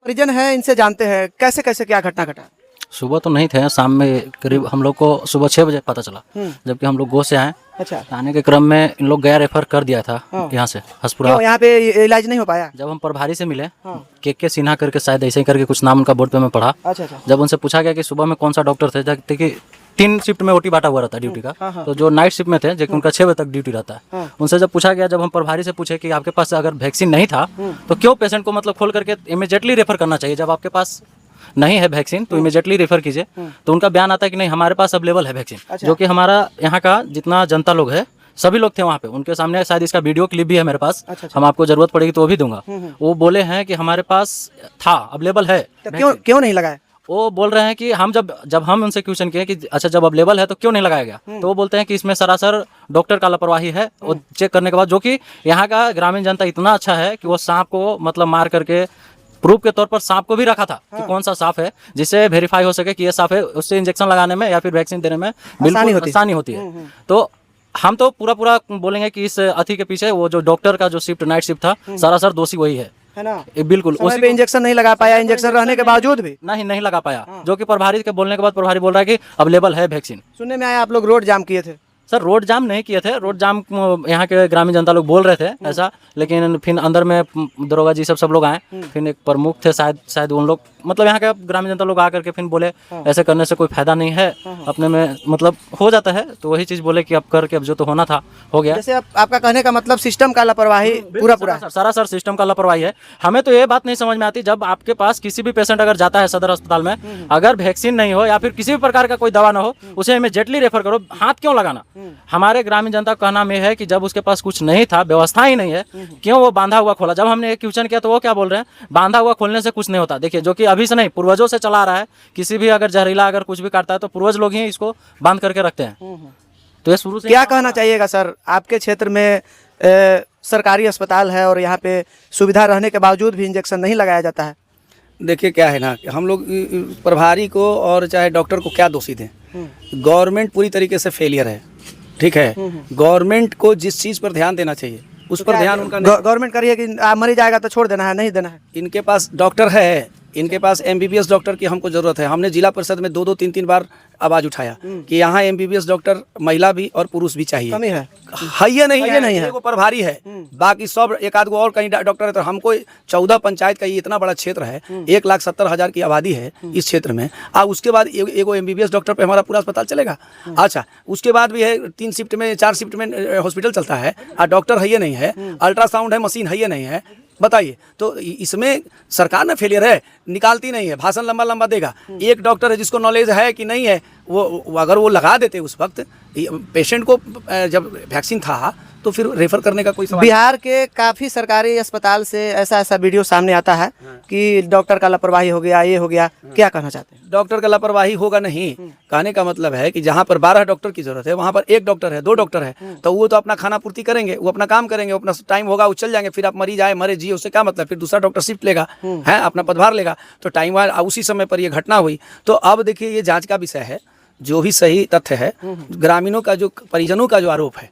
परिजन है, इनसे जानते हैं कैसे कैसे क्या घटना घटा। सुबह तो नहीं थे, शाम में करीब हम लोग को सुबह 6 बजे पता चला, जबकि हम लोग गो से आए। अच्छा, आने के क्रम में इन लोग गया रेफर कर दिया था यहाँ से हसपुरा। क्यों यहाँ पे इलाज नहीं हो पाया? जब हम प्रभारी से मिले, के सिन्हा करके शायद ऐसे ही करके कुछ नाम उनका बोर्ड पे मैं पढ़ा। अच्छा, जब उनसे पूछा गया कि सुबह में कौन सा डॉक्टर थे, देखिए 3 शिफ्ट में ओटी बांटा हुआ रहता है ड्यूटी का, तो जो नाइट शिफ्ट में थे जो उनका 6 बजे तक ड्यूटी रहता है, उनसे जब पूछा गया, जब हम प्रभारी से पूछे कि आपके पास अगर वैक्सीन नहीं था तो क्यों पेशेंट को मतलब खोल करके इमीडिएटली रेफर करना चाहिए, जब आपके पास नहीं है वैक्सीन तो इमीडिएटली रेफर कीजिए। तो उनका बयान आता है कि नहीं, हमारे पास अवेलेबल है वैक्सीन। जो कि हमारा यहाँ का जितना जनता लोग है सभी लोग थे वहाँ पे, उनके सामने शायद इसका वीडियो क्लिप भी है मेरे पास। हम आपको जरूरत पड़ेगी तो वो भी दूंगा। वो बोले हैं कि हमारे पास था, अवेलेबल है। तो क्यों नहीं लगाया? वो बोल रहे हैं कि हम जब हम उनसे क्वेश्चन किए कि अच्छा जब अवेलेबल है तो क्यों नहीं लगाया गया, तो वो बोलते हैं कि इसमें सरासर डॉक्टर का लापरवाही है। और चेक करने के बाद, जो कि यहाँ का ग्रामीण जनता इतना अच्छा है कि वो सांप को मतलब मार करके प्रूफ के तौर पर सांप को भी रखा था कि कौन सा सांप है, जिससे वेरीफाई हो सके कि ये सांप है, उससे इंजेक्शन लगाने में या फिर वैक्सीन देने में बिल्कुल आसानी होती है। तो हम तो पूरा बोलेंगे कि इस अथी के पीछे वो जो डॉक्टर का जो शिफ्ट नाइट शिफ्ट था, सरासर दोषी वही है ना। बिल्कुल उसी पे इंजेक्शन नहीं लगा पाया, इंजेक्शन रहने के बावजूद भी नहीं लगा पाया। जो कि प्रभारी के बोलने के बाद प्रभारी बोल रहा है कि अवेलेबल है वैक्सीन। सुनने में आया आप लोग रोड जाम किए थे। सर रोड जाम नहीं किए थे, रोड जाम यहाँ के ग्रामीण जनता लोग बोल रहे थे ऐसा, लेकिन फिर अंदर में दरोगा जी सब लोग आए, फिर एक प्रमुख थे शायद उन लोग मतलब यहाँ के ग्रामीण जनता लोग आकर के फिर बोले ऐसे करने से कोई फायदा नहीं है, अपने में मतलब हो जाता है। तो वही चीज़ बोले कि अब करके अब जो तो होना था हो गया। जैसे आपका कहने का मतलब सिस्टम का लापरवाही पूरा सर सिस्टम का लापरवाही है। हमें तो ये बात नहीं समझ में आती, जब आपके पास किसी भी पेशेंट अगर जाता है सदर अस्पताल में, अगर वैक्सीन नहीं हो या फिर किसी भी प्रकार का कोई दवा ना हो, उसे इमीडिएटली रेफर करो, हाथ क्यों लगाना। हमारे ग्रामीण जनता का कहना में है कि जब उसके पास कुछ नहीं था, व्यवस्था ही नहीं है, क्यों वो बांधा हुआ खोला। जब हमने एक क्वेश्चन किया तो वो क्या बोल रहे हैं, बांधा हुआ खोलने से कुछ नहीं होता। देखिए, जो कि अभी से नहीं पूर्वजों से चला रहा है, किसी भी अगर जहरीला अगर कुछ भी काटता है तो पूर्वज लोग ही इसको बांध करके रखते हैं। तो ये शुरू से क्या कहना चाहिएगा सर, आपके क्षेत्र में सरकारी अस्पताल है और यहाँ पे सुविधा रहने के बावजूद भी इंजेक्शन नहीं लगाया जाता है? देखिए क्या है ना, हम लोग प्रभारी को और चाहे डॉक्टर को क्या दोषी दें, गवर्नमेंट पूरी तरीके से फेलियर है। ठीक है, गवर्नमेंट को जिस चीज़ पर ध्यान देना चाहिए उस पर ध्यान उनका नहीं। गवर्नमेंट करिए कि मरी जाएगा तो छोड़ देना है, नहीं देना है। इनके पास डॉक्टर है, इनके पास एमबीबीएस डॉक्टर की हमको ज़रूरत है। हमने जिला परिषद में 2-2, 3-3 बार आवाज़ उठाया कि यहाँ एमबीबीएस डॉक्टर महिला भी और पुरुष भी चाहिए। कमी है ये नहीं है, वो प्रभारी है, बाकी सब एक आध गो और कहीं डॉक्टर है। तो हमको 14 पंचायत का ये इतना बड़ा क्षेत्र है, 1,70,000 की आबादी है इस क्षेत्र में। अब उसके बाद एगो एमबीबीएस डॉक्टर पे हमारा पूरा अस्पताल चलेगा? अच्छा, उसके बाद भी है 3 शिफ्ट में 4 शिफ्ट में हॉस्पिटल चलता है और डॉक्टर है ये नहीं है, अल्ट्रासाउंड है, मशीन है ये नहीं है। बताइए, तो इसमें सरकार ना फेलियर है, निकालती नहीं है, भाषण लंबा लंबा देगा। एक डॉक्टर है जिसको नॉलेज है कि नहीं है, वो अगर वो लगा देते उस वक्त पेशेंट को, जब वैक्सीन था तो फिर रेफर करने का कोई सवाल। बिहार के काफ़ी सरकारी अस्पताल से ऐसा वीडियो सामने आता है कि डॉक्टर का लापरवाही हो गया, ये हो गया। क्या कहना चाहते हैं? डॉक्टर का लापरवाही होगा नहीं, कहने का मतलब है कि जहाँ पर 12 डॉक्टर की जरूरत है वहाँ पर 1 डॉक्टर है, 2 डॉक्टर है, तो वो तो अपना खाना पूर्ति करेंगे, वो अपना काम करेंगे, अपना टाइम होगा वो चल जाएंगे। फिर आप मरीज आए मरे जी, उससे क्या मतलब, फिर दूसरा डॉक्टर शिफ्ट लेगा है, अपना पदभार लेगा, तो टाइम उसी समय पर ये घटना हुई। तो अब देखिए, ये जाँच का विषय है, जो भी सही तथ्य है, ग्रामीणों का जो परिजनों का जो आरोप है,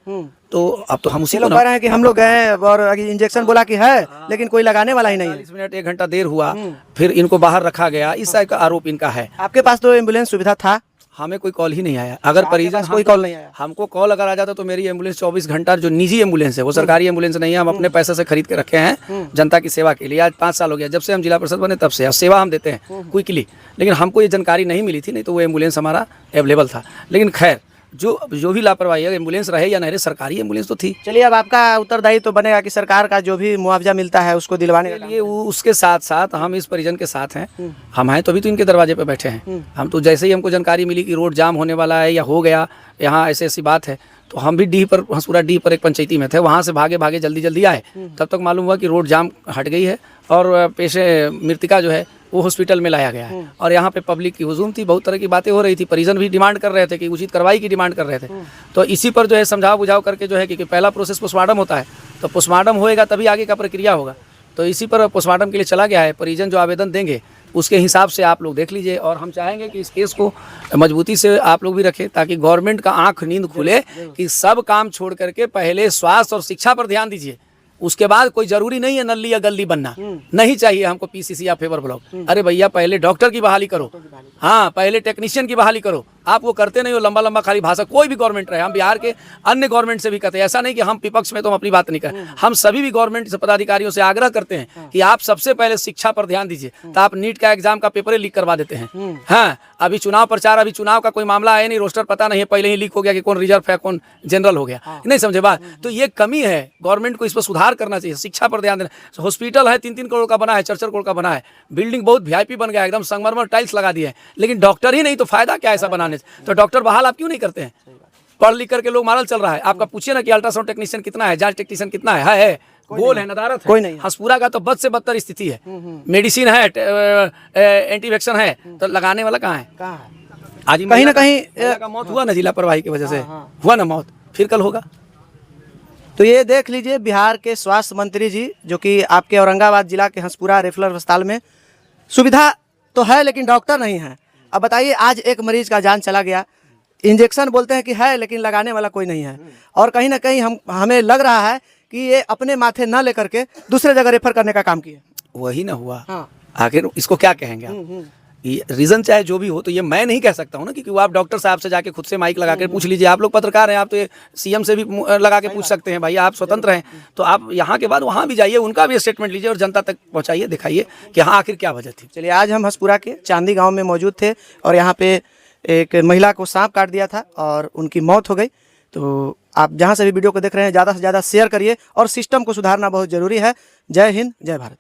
तो अब तो हम उसी को कह रहे हैं कि हम लोग गए और इंजेक्शन बोला कि है, लेकिन कोई लगाने वाला ही नहीं है। 40 मिनट 1 घंटा देर हुआ, फिर इनको बाहर रखा गया, इस टाइप का आरोप इनका है। आपके पास तो एम्बुलेंस सुविधा था? हमें कोई कॉल ही नहीं आया। अगर परिजन कोई कॉल नहीं आया, हमको कॉल अगर आ जाता तो मेरी एम्बुलेंस 24 घंटा, जो निजी एम्बुलेंस है वो सरकारी एम्बुलेंस नहीं है, हम अपने पैसे से खरीद के रखे हैं जनता की सेवा के लिए। आज 5 साल हो गया जब से हम जिला परिषद बने, तब से सेवा हम देते हैं क्विकली, लेकिन हमको ये जानकारी नहीं मिली थी, नहीं तो वो एम्बुलेंस हमारा अवेलेबल था। लेकिन खैर, जो भी लापरवाही है, एम्बुलेंस रहे या नहीं रहे, सरकारी एम्बुलेंस तो थी। चलिए, अब आपका उत्तरदायित्व तो बनेगा कि सरकार का जो भी मुआवजा मिलता है उसको दिलवाने के लिए। उसके साथ साथ हम इस परिजन के साथ हैं, हम हैं तो अभी तो इनके दरवाजे पे बैठे हैं। हम तो जैसे ही हमको जानकारी मिली कि रोड जाम होने वाला है या हो गया यहाँ, ऐसी बात है, तो हम भी डी पर, हंसपुरा डी पर एक पंचायती में थे, वहाँ से भागे जल्दी आए। तब तक मालूम हुआ कि रोड जाम हट गई है और मृतिका जो है वो हॉस्पिटल में लाया गया है। और यहाँ पे पब्लिक की हुजूम थी, बहुत तरह की बातें हो रही थी, परिजन भी डिमांड कर रहे थे कि उचित कार्रवाई की डिमांड कर रहे थे। तो इसी पर जो है समझाव बुझाव करके जो है कि पहला प्रोसेस पोस्टमार्टम होता है, तो पोस्टमार्टम होएगा तभी आगे का प्रक्रिया होगा। तो इसी पर पोस्टमार्टम के लिए चला गया है। परिजन जो आवेदन देंगे उसके हिसाब से आप लोग देख लीजिए, और हम चाहेंगे कि इस केस को मजबूती से आप लोग भी रखें, ताकि गवर्नमेंट का आंख नींद खुले कि सब काम छोड़ करके पहले स्वास्थ्य और शिक्षा पर ध्यान दीजिए। उसके बाद कोई जरूरी नहीं है नल्ली या गल्ली बनना, नहीं चाहिए हमको पीसीसी या फेवर ब्लॉक। अरे भैया पहले डॉक्टर की बहाली करो, हाँ पहले टेक्नीशियन की बहाली करो। आप वो करते नहीं हो, लंबा लंबा खाली भाषा। कोई भी गवर्नमेंट रहे, हम बिहार के अन्य गवर्नमेंट से भी कहते हैं, ऐसा नहीं कि हम विपक्ष में तो हम अपनी बात नहीं करें, हम सभी भी गवर्नमेंट से पदाधिकारियों से आग्रह करते हैं कि आप सबसे पहले शिक्षा पर ध्यान दीजिए। तो आप नीट का एग्जाम का पेपर लीक करवा देते हैं। हाँ अभी चुनाव प्रचार, अभी चुनाव का कोई मामला है नहीं, रोस्टर पता नहीं है, पहले ही लीक हो गया कि कौन रिजर्व है कौन जनरल हो गया, नहीं समझे बात। तो ये कमी है, गवर्नमेंट को इस पर सुधार करना चाहिए, शिक्षा पर ध्यान देना। हॉस्पिटल है 3-3 करोड़ का बना है, 4-4 करोड़ का बना है, बिल्डिंग बहुत वीआईपी बन गया, एकदम संगमरमर टाइल्स लगा दिए हैं, लेकिन डॉक्टर ही नहीं, तो फायदा क्या ऐसा बनाने से। तो डॉक्टर बहाल आप क्यों नहीं करते हैं? पढ़ लिख करके लोग मारल चल रहा है। आपका पूछिए ना कि अल्ट्रासाउंड टेक्नीशियन कितना है, जांच टेक्नीशियन कितना है गोल है, नदारत है, कोई नहीं। हंसपुरा का तो बद से बदतर स्थिति है। मेडिसिन है, एंटी वैक्सीन है, तो लगाने वाला कहाँ है? आज ही कहीं ना कहीं महिला का मौत हुआ ना, जिला प्रवाही की वजह से हुआ ना मौत, फिर कल होगा। तो ये देख लीजिए बिहार के स्वास्थ्य मंत्री जी, जो कि आपके औरंगाबाद जिला के हंसपुरा रेफरल अस्पताल में सुविधा तो है लेकिन डॉक्टर नहीं है। अब बताइए, आज एक मरीज का जान चला गया, इंजेक्शन बोलते हैं कि है लेकिन लगाने वाला कोई नहीं है, और कहीं ना कहीं हमें लग रहा है कि ये अपने माथे न लेकर के दूसरे जगह रेफर करने का काम किए। वही ना हुआ। हाँ। आखिर इसको क्या कहेंगे आप? ये रीजन चाहे जो भी हो, तो ये मैं नहीं कह सकता हूँ ना, क्योंकि वो आप डॉक्टर साहब से जाके खुद से माइक लगा के पूछ लीजिए। आप लोग पत्रकार हैं, आप तो ये सीएम से भी लगा के पूछ सकते हैं, भाई आप स्वतंत्र हैं। तो आप यहाँ के बाद वहाँ भी जाइए, उनका भी स्टेटमेंट लीजिए और जनता तक पहुँचाइए, दिखाइए कि हाँ आखिर क्या वजह थी। चलिए, आज हम हंसपुरा के चांदी गांव में मौजूद थे और यहाँ पे एक महिला को सांप काट दिया था और उनकी मौत हो गई। तो आप जहाँ से भी वीडियो को देख रहे हैं, ज़्यादा से ज़्यादा शेयर करिए और सिस्टम को सुधारना बहुत ज़रूरी है। जय हिंद, जय भारत।